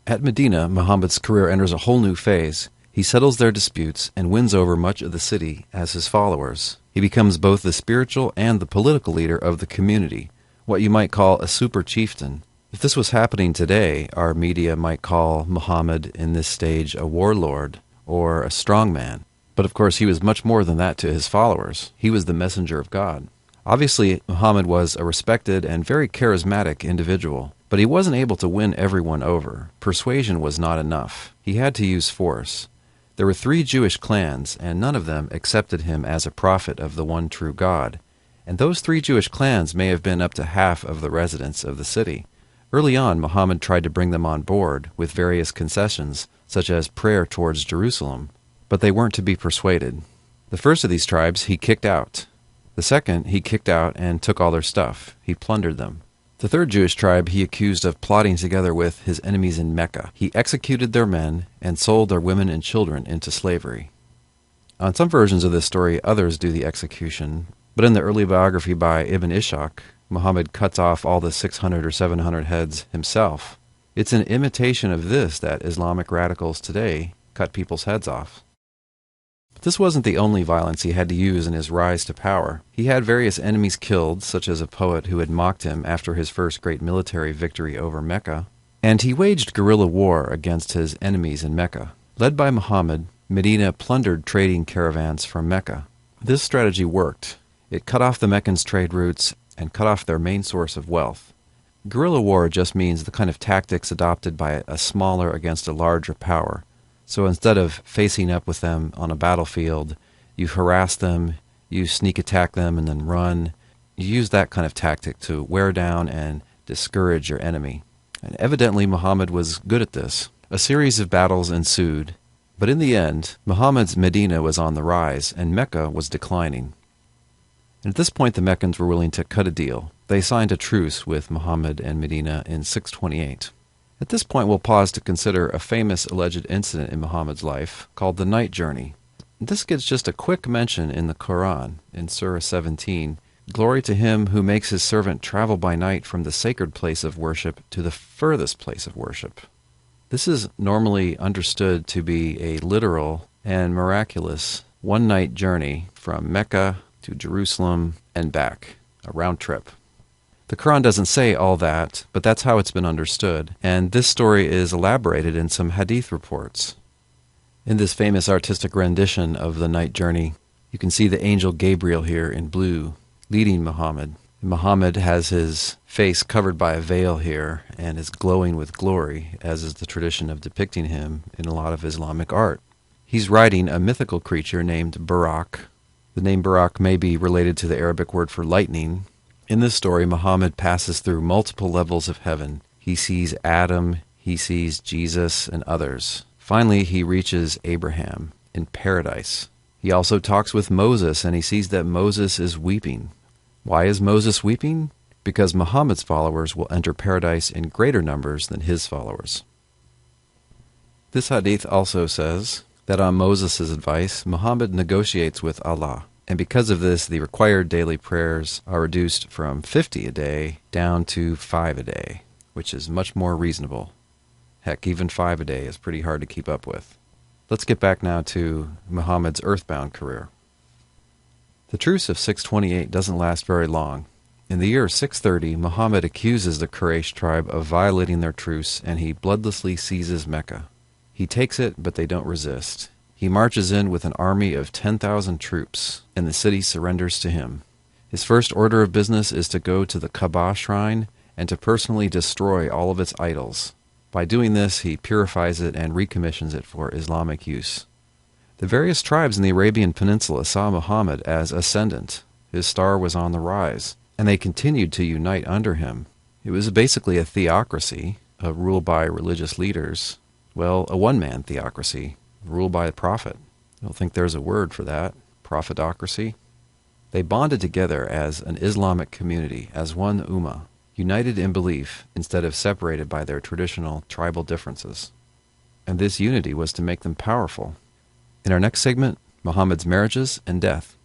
At Medina, Muhammad's career enters a whole new phase. He settles their disputes and wins over much of the city as his followers. He becomes both the spiritual and the political leader of the community, what you might call a super chieftain. If this was happening today, our media might call Muhammad in this stage a warlord or a strongman. But of course he was much more than that to his followers. He was the messenger of God. Obviously, Muhammad was a respected and very charismatic individual, but he wasn't able to win everyone over. Persuasion was not enough. He had to use force. There were 3 Jewish clans, and none of them accepted him as a prophet of the one true God. And those 3 Jewish clans may have been up to half of the residents of the city. Early on, Muhammad tried to bring them on board with various concessions, such as prayer towards Jerusalem, but they weren't to be persuaded. The first of these tribes he kicked out. The second he kicked out and took all their stuff. He plundered them. The third Jewish tribe he accused of plotting together with his enemies in Mecca. He executed their men and sold their women and children into slavery. On some versions of this story, others do the execution, but in the early biography by Ibn Ishaq, Muhammad cuts off all the 600 or 700 heads himself. It's an imitation of this that Islamic radicals today cut people's heads off. But this wasn't the only violence he had to use in his rise to power. He had various enemies killed, such as a poet who had mocked him after his first great military victory over Mecca, and he waged guerrilla war against his enemies in Mecca. Led by Muhammad, Medina plundered trading caravans from Mecca. This strategy worked. It cut off the Meccans' trade routes and cut off their main source of wealth. Guerrilla war just means the kind of tactics adopted by a smaller against a larger power. So instead of facing up with them on a battlefield, you harass them, you sneak attack them and then run. You use that kind of tactic to wear down and discourage your enemy. And evidently Muhammad was good at this. A series of battles ensued, but in the end, Muhammad's Medina was on the rise and Mecca was declining. And at this point, the Meccans were willing to cut a deal. They signed a truce with Muhammad and Medina in 628. At this point, we'll pause to consider a famous alleged incident in Muhammad's life called the night journey. This gets just a quick mention in the Quran, in Surah 17. Glory to him who makes his servant travel by night from the sacred place of worship to the furthest place of worship. This is normally understood to be a literal and miraculous one-night journey from Mecca to Jerusalem and back, a round trip. The Quran doesn't say all that, but that's how it's been understood, and this story is elaborated in some hadith reports. In this famous artistic rendition of the night journey, you can see the angel Gabriel here in blue, leading Muhammad. Muhammad has his face covered by a veil here and is glowing with glory, as is the tradition of depicting him in a lot of Islamic art. He's riding a mythical creature named Barak. The name Barak may be related to the Arabic word for lightning. In this story, Muhammad passes through multiple levels of heaven. He sees Adam, he sees Jesus, and others. Finally, he reaches Abraham in paradise. He also talks with Moses, and he sees that Moses is weeping. Why is Moses weeping? Because Muhammad's followers will enter paradise in greater numbers than his followers. This hadith also says that on Moses' advice, Muhammad negotiates with Allah. And because of this, the required daily prayers are reduced from 50 a day down to 5 a day, which is much more reasonable. Heck, even 5 a day is pretty hard to keep up with. Let's get back now to Muhammad's earthbound career. The truce of 628 doesn't last very long. In the year 630, Muhammad accuses the Quraysh tribe of violating their truce, and he bloodlessly seizes Mecca. He takes it, but they don't resist. He marches in with an army of 10,000 troops, and the city surrenders to him. His first order of business is to go to the Kaaba shrine and to personally destroy all of its idols. By doing this, he purifies it and recommissions it for Islamic use. The various tribes in the Arabian Peninsula saw Muhammad as ascendant. His star was on the rise, and they continued to unite under him. It was basically a theocracy, a rule by religious leaders. Well, a one-man theocracy, ruled by a prophet. I don't think there's a word for that. Prophetocracy. They bonded together as an Islamic community, as one ummah, united in belief instead of separated by their traditional tribal differences. And this unity was to make them powerful. In our next segment, Muhammad's marriages and death.